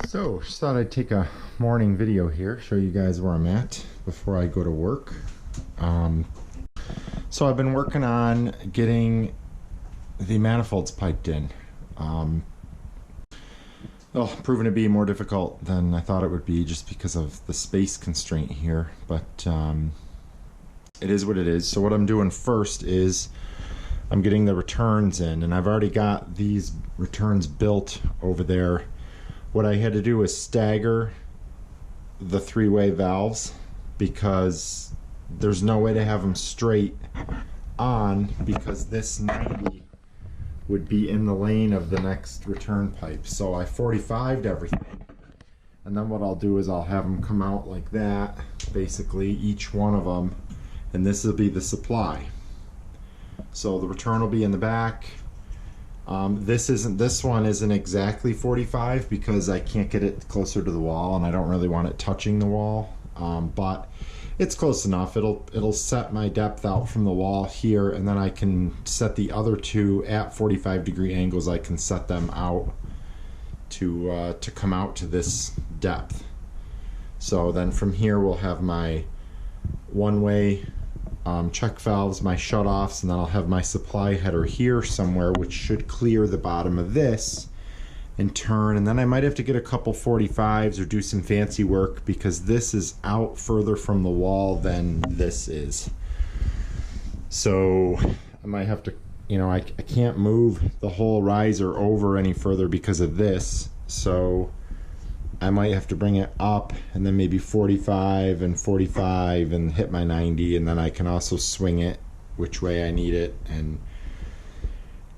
So, just thought I'd take a morning video here, show you guys where I'm at before I go to work. So I've been working on getting the manifolds piped in. Proven to be more difficult than I thought it would be just because of the space constraint here, but it is what it is. So what I'm doing first is I'm getting the returns in, and I've already got these returns built over there. What I had to do was stagger the three-way valves because there's no way to have them straight on, because this 90 would be in the lane of the next return pipe. So I 45'd everything, and then what I'll do is I'll have them come out like that, basically each one of them, and this will be the supply. So the return will be in the back. This one isn't exactly 45 because I can't get it closer to the wall, and I don't really want it touching the wall, but it's close enough. It'll set my depth out from the wall here, and then I can set the other two at 45-degree angles. I can set them out to come out to this depth. So then from here we'll have my one-way check valves, my shutoffs, and then I'll have my supply header here somewhere, which should clear the bottom of this and turn. And then I might have to get a couple 45s or do some fancy work because this is out further from the wall than this is. So I might have to, I can't move the whole riser over any further because of this. So I might have to bring it up and then maybe 45 and 45 and hit my 90, and then I can also swing it which way I need it and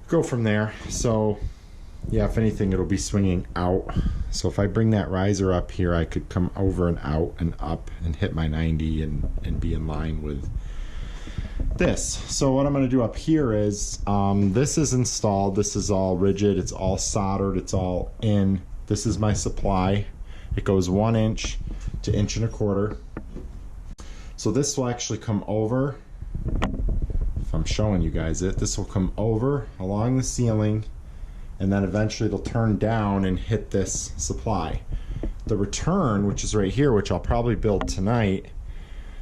go from there. So yeah, if anything, it'll be swinging out. So if I bring that riser up here, I could come over and out and up and hit my 90 and be in line with this. So what I'm going to do up here is this is installed, this is all rigid, it's all soldered, it's all in. This is my supply. It goes 1 inch to 1.25 inches. So this will actually come over, if I'm showing you guys it, this will come over along the ceiling, and then eventually it'll turn down and hit this supply. The return, which is right here, which I'll probably build tonight,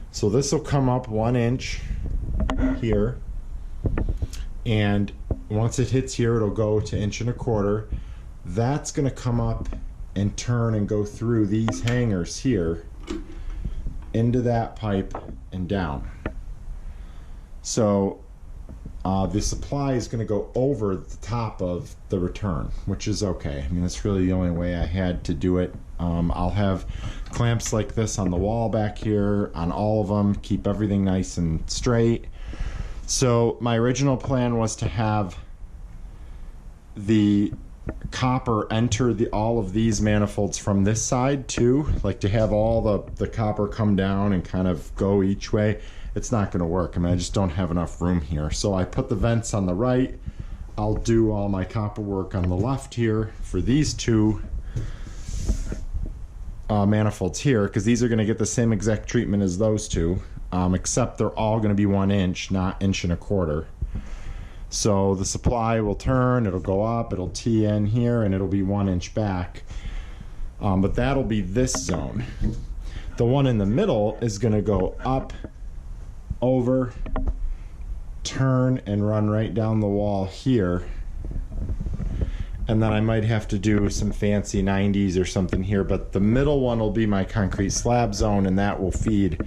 so this will come up 1 inch here, and once it hits here it'll go to 1.25 inches. That's going to come up and turn and go through these hangers here into that pipe and down. So the supply is going to go over the top of the return, which is okay. I mean, that's really the only way I had to do it. I'll have clamps like this on the wall back here on all of them, keep everything nice and straight. So my original plan was to have the copper enter all of these manifolds from this side too, like to have all the copper come down and kind of go each way. It's not going to work. I mean, I just don't have enough room here. So I put the vents on the right. I'll do all my copper work on the left here for these two manifolds here, because these are going to get the same exact treatment as those two, except they're all going to be 1 inch, not 1.25 inches. So the supply will turn, it'll go up, it'll tee in here, and it'll be 1 inch back. But that'll be this zone. The one in the middle is going to go up, over, turn, and run right down the wall here. And then I might have to do some fancy 90s or something here, but the middle one will be my concrete slab zone, and that will feed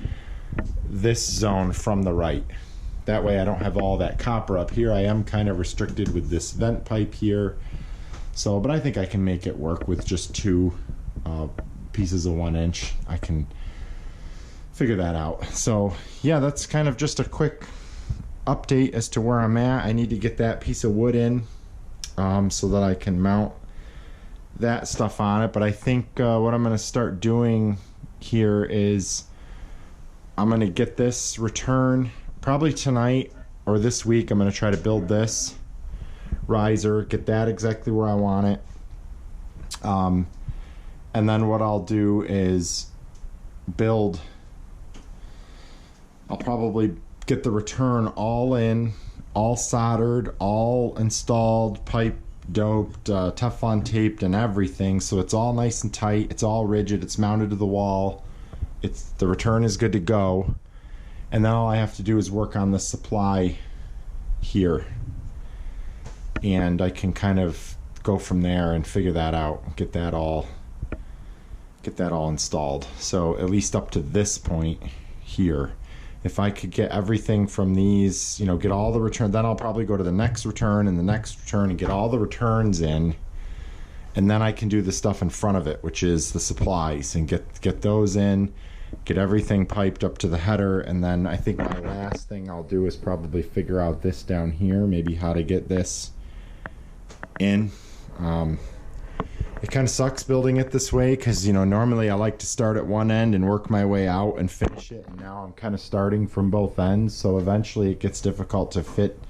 this zone from the right. That way I don't have all that copper up here. I am kind of restricted with this vent pipe here. So, but I think I can make it work with just two pieces of 1 inch. I can figure that out. So yeah, that's kind of just a quick update as to where I'm at. I need to get that piece of wood in so that I can mount that stuff on it. But I think what I'm going to start doing here is I'm going to get this return probably tonight or this week. I'm going to try to build this riser, get that exactly where I want it. And then what I'll do is I'll probably get the return all in, all soldered, all installed, pipe doped, Teflon taped and everything, so it's all nice and tight, it's all rigid, it's mounted to the wall, the return is good to go. And then all I have to do is work on the supply here, and I can kind of go from there and figure that out, get that all installed. So at least up to this point here, if I could get everything from these, you know, get all the return, then I'll probably go to the next return and the next return and get all the returns in, and then I can do the stuff in front of it, which is the supplies, and get those in, get everything piped up to the header. And then I think my last thing I'll do is probably figure out this down here, maybe how to get this in. It kind of sucks building it this way because, you know, normally I like to start at one end and work my way out and finish it, and now I'm kind of starting from both ends, so eventually it gets difficult to fit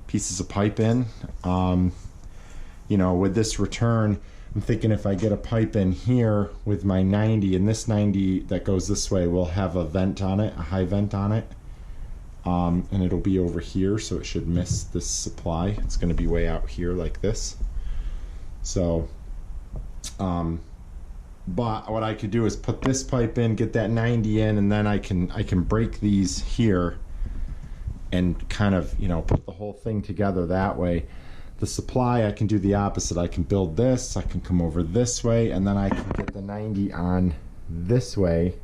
pieces of pipe in. You know, with this return, I'm thinking if I get a pipe in here with my 90, and this 90 that goes this way will have a vent on it, a high vent on it, and it'll be over here, so it should miss this supply. It's going to be way out here like this. So but what I could do is put this pipe in, get that 90 in, and then I can break these here and kind of, you know, put the whole thing together that way. The supply, I can do the opposite. I can build this, I can come over this way, and then I can get the 90 on this way,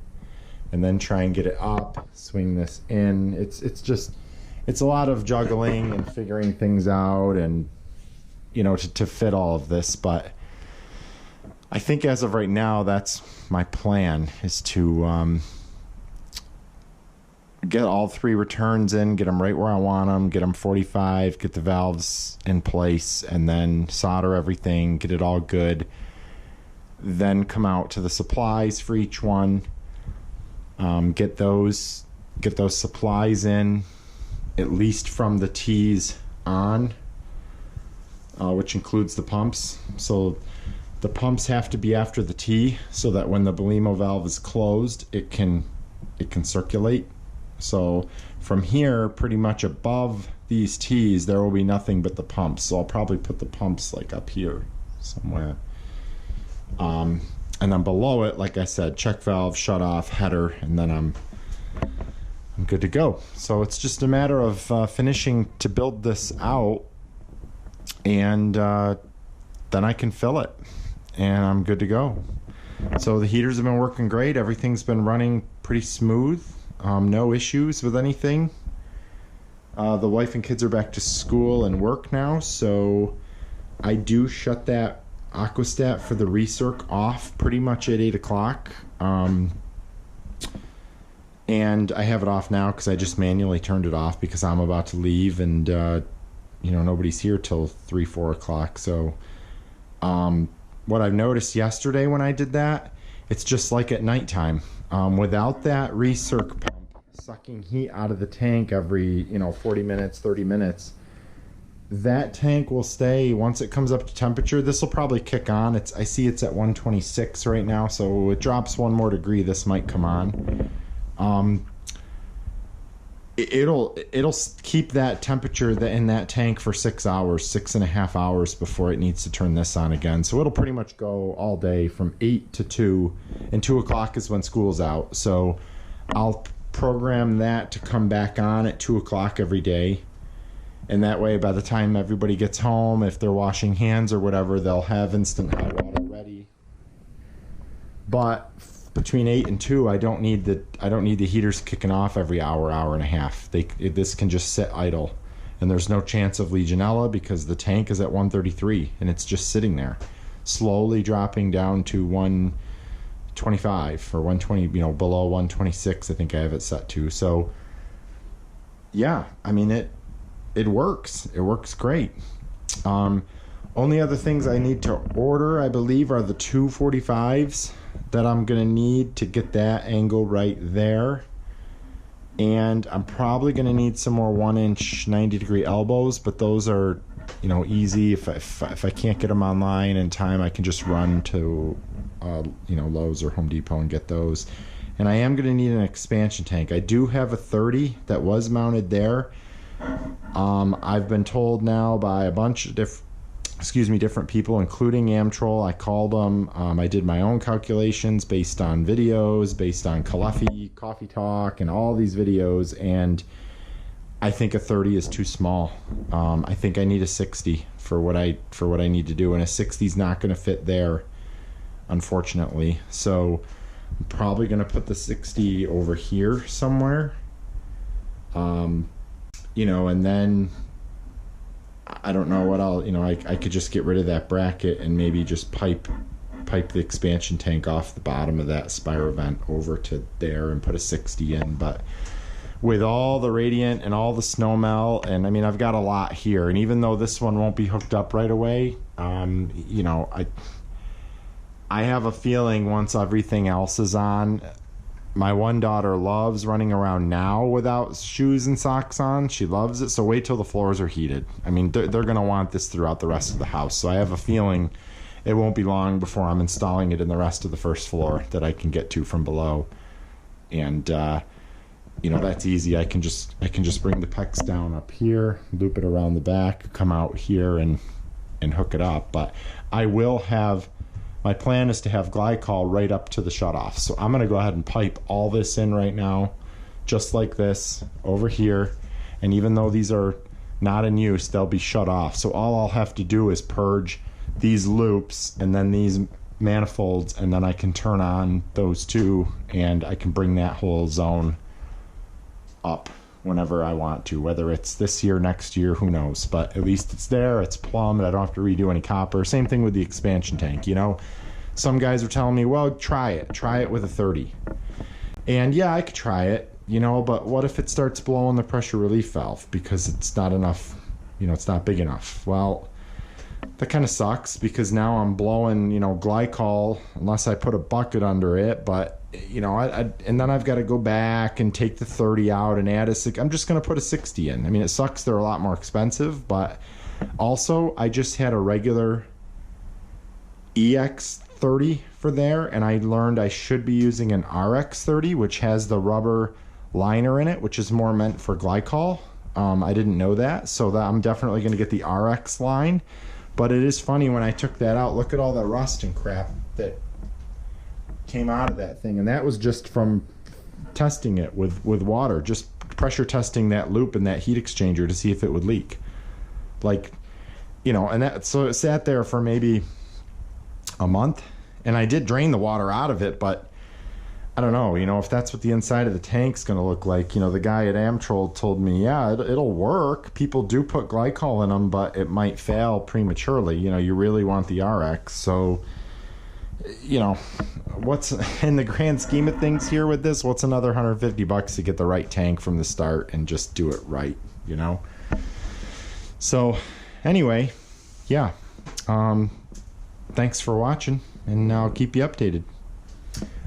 and then try and get it up, swing this in. It's a lot of juggling and figuring things out, and, you know, to fit all of this. But I think as of right now, that's my plan, is to get all three returns in, get them right where I want them, get them 45, get the valves in place, and then solder everything, get it all good. Then come out to the supplies for each one, get those supplies in, at least from the T's on, which includes the pumps. So the pumps have to be after the T, so that when the Belimo valve is closed, it can circulate. So from here, pretty much above these T's, there will be nothing but the pumps. So I'll probably put the pumps like up here somewhere. And then below it, like I said, check valve, shut off, header, and then I'm good to go. So it's just a matter of finishing to build this out, and then I can fill it, and I'm good to go. So the heaters have been working great. Everything's been running pretty smooth. No issues with anything. The wife and kids are back to school and work now, so I do shut that aquastat for the recirc off pretty much at 8 o'clock. And I have it off now because I just manually turned it off because I'm about to leave, and you know, nobody's here till 3, 4 o'clock. So what I've noticed yesterday when I did that, it's just like at nighttime. Without that recirc pump sucking heat out of the tank every, 40 minutes, 30 minutes, that tank will stay, once it comes up to temperature, this will probably kick on. I see it's at 126 right now, so it drops 1 more degree, this might come on. It'll keep that temperature in that tank for 6 hours, 6.5 hours before it needs to turn this on again. So it'll pretty much go all day from 8 to 2, and 2 o'clock is when school's out. So I'll program that to come back on at 2 o'clock every day. And that way, by the time everybody gets home, if they're washing hands or whatever, they'll have instant hot water ready. But between 8 and 2, I don't need the heaters kicking off every hour, hour and a half. This can just sit idle, and there's no chance of Legionella because the tank is at 133 and it's just sitting there, slowly dropping down to 125 or 120, below 126. I think I have it set to. So yeah, I mean it works. It works great. Only other things I need to order, I believe, are the 245s that I'm going to need to get that angle right there. And I'm probably going to need some more 1-inch 90-degree elbows, but those are, easy. If I can't get them online in time, I can just run to, Lowe's or Home Depot and get those. And I am going to need an expansion tank. I do have a 30 that was mounted there. I've been told now by a bunch of excuse me, different people, including Amtrol. I called them. I did my own calculations based on videos, based on Coffee Talk, and all these videos, and I think a 30 is too small. I think I need a 60 for what I need to do, and a 60 is not going to fit there, unfortunately. So I'm probably going to put the 60 over here somewhere. You know, and then I don't know what I'll, you know, I could just get rid of that bracket and maybe just pipe the expansion tank off the bottom of that spiro vent over to there and put a 60 in. But with all the radiant and all the Snowmelt, and I mean, I've got a lot here, and even though this one won't be hooked up right away, you know, I have a feeling once everything else is on. My one daughter loves running around now without shoes and socks on. She loves it. So wait till the floors are heated. I mean, they're going to want this throughout the rest of the house. So I have a feeling it won't be long before I'm installing it in the rest of the first floor that I can get to from below. And, you know, that's easy. I can just bring the PEX down up here, loop it around the back, come out here and hook it up. But I will have... My plan is to have glycol right up to the shutoff. So I'm going to go ahead and pipe all this in right now, just like this, over here. And even though these are not in use, they'll be shut off. So all I'll have to do is purge these loops and then these manifolds, and then I can turn on those two, and I can bring that whole zone up whenever I want to, whether it's this year, next year, who knows. But at least it's there, it's plumbed, I don't have to redo any copper. Same thing with the expansion tank, you know. Some guys are telling me, well, try it with a 30. And yeah, I could try it, you know, but what if it starts blowing the pressure relief valve because it's not enough, you know, it's not big enough? Well, that kind of sucks, because now I'm blowing, you know, glycol unless I put a bucket under it. But you know, and then I've got to go back and take the 30 out and add a 6. I'm just going to put a 60 in. I mean, it sucks they're a lot more expensive, but also I just had a regular EX30 for there, and I learned I should be using an RX30, which has the rubber liner in it, which is more meant for glycol. I didn't know that, so that I'm definitely going to get the RX line. But it is funny, when I took that out, look at all the rust and crap that came out of that thing, and that was just from testing it with water, just pressure testing that loop and that heat exchanger to see if it would leak. Like, you know, and that, so it sat there for maybe a month, and I did drain the water out of it, but I don't know, you know, if that's what the inside of the tank's going to look like. You know, the guy at Amtrol told me, yeah, it'll work. People do put glycol in them, but it might fail prematurely. You know, you really want the RX. So, you know, what's in the grand scheme of things here with this, what's another $150 to get the right tank from the start and just do it right, you know? So anyway, yeah, thanks for watching, and I'll keep you updated.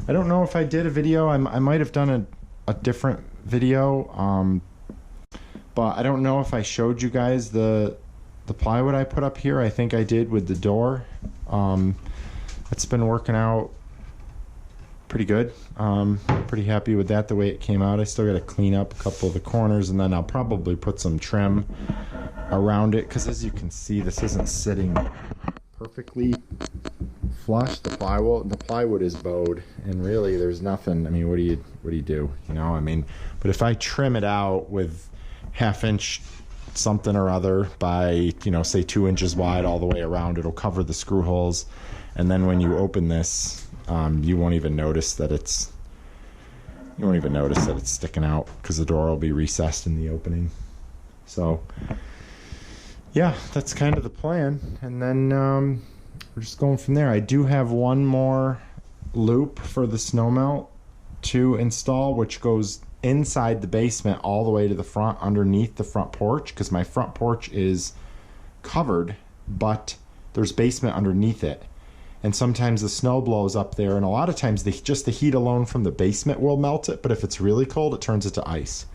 I don't know if I did a video. I might have done a different video, but I don't know if I showed you guys the plywood I put up here. I think I did with the door. It's been working out pretty good. Pretty happy with that, the way it came out. I still got to clean up a couple of the corners, and then I'll probably put some trim around it, because as you can see, this isn't sitting perfectly flush. The plywood is bowed, and really there's nothing. I mean, what do you do, you know? I mean, but if I trim it out with 1/2 inch something or other by, you know, say 2 inches wide all the way around, it'll cover the screw holes. And then when you open this, you won't even notice that it's sticking out, because the door will be recessed in the opening. So yeah, that's kind of the plan. And then we're just going from there. I do have one more loop for the Snowmelt to install, which goes inside the basement all the way to the front, underneath the front porch, because my front porch is covered, but there's basement underneath it. And sometimes the snow blows up there, and a lot of times just the heat alone from the basement will melt it, but if it's really cold, it turns it to ice.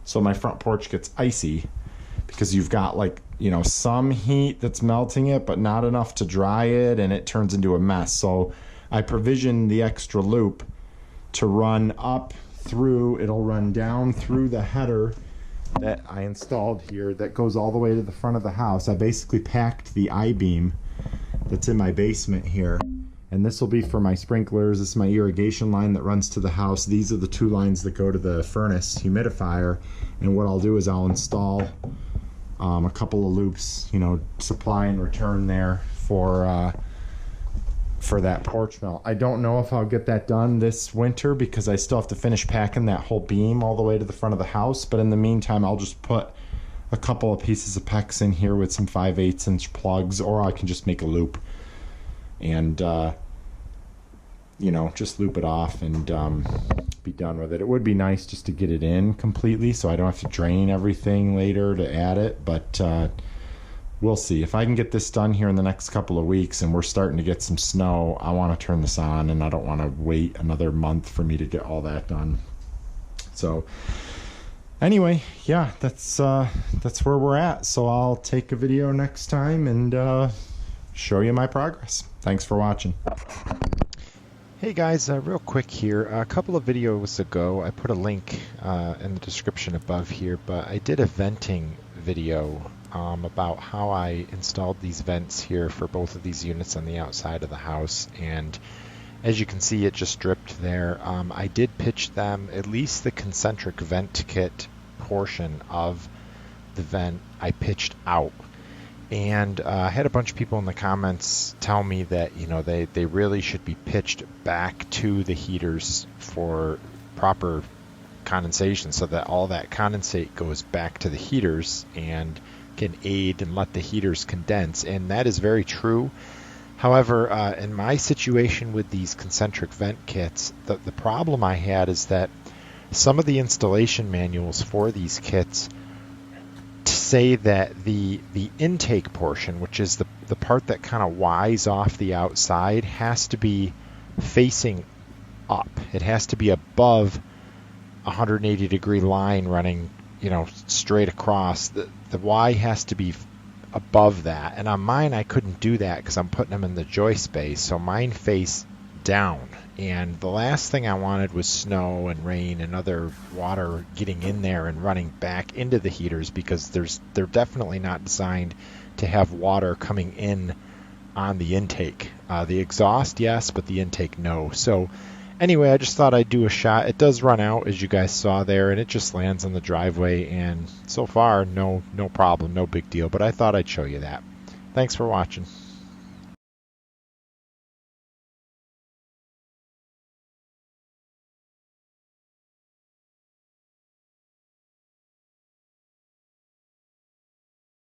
So my front porch gets icy because you've got, like, you know, some heat that's melting it, but not enough to dry it, and it turns into a mess. So I provisioned the extra loop to run up through, it'll run down through the header that I installed here that goes all the way to the front of the house. I basically packed the I-beam that's in my basement here, and this will be for my sprinklers. This is my irrigation line that runs to the house. These are the 2 lines that go to the furnace humidifier, and what I'll do is I'll install a couple of loops, you know, supply and return there for that porch mount. I don't know if I'll get that done this winter because I still have to finish packing that whole beam all the way to the front of the house, but in the meantime I'll just put a couple of pieces of PEX in here with some 5/8 inch plugs, or I can just make a loop and you know, just loop it off and be done with it. It would be nice just to get it in completely so I don't have to drain everything later to add it, but we'll see. If I can get this done here in the next couple of weeks and we're starting to get some snow, I want to turn this on, and I don't want to wait another month for me to get all that done. So anyway, yeah, that's where we're at. So I'll take a video next time and show you my progress. Thanks for watching. Hey guys, real quick here. A couple of videos ago, I put a link in the description above here, but I did a venting video about how I installed these vents here for both of these units on the outside of the house, and as you can see, it just dripped there. I did pitch them, at least the concentric vent kit portion of the vent I pitched out. And I had a bunch of people in the comments tell me that, you know, they really should be pitched back to the heaters for proper condensation so that all that condensate goes back to the heaters and can aid and let the heaters condense. And that is very true. However, in my situation with these concentric vent kits, the problem I had is that some of the installation manuals for these kits say that the intake portion, which is the part that kind of Y's off the outside, has to be facing up. It has to be above a 180 degree line running, you know, straight across. The Y has to be above that, and on mine I couldn't do that because I'm putting them in the joist base, so mine face down. And the last thing I wanted was snow and rain and other water getting in there and running back into the heaters, because they're definitely not designed to have water coming in on the intake. The exhaust, yes, but the intake, no. So anyway, I just thought I'd do a shot. It does run out, as you guys saw there, and it just lands on the driveway, and so far no problem, no big deal, but I thought I'd show you that. Thanks for watching.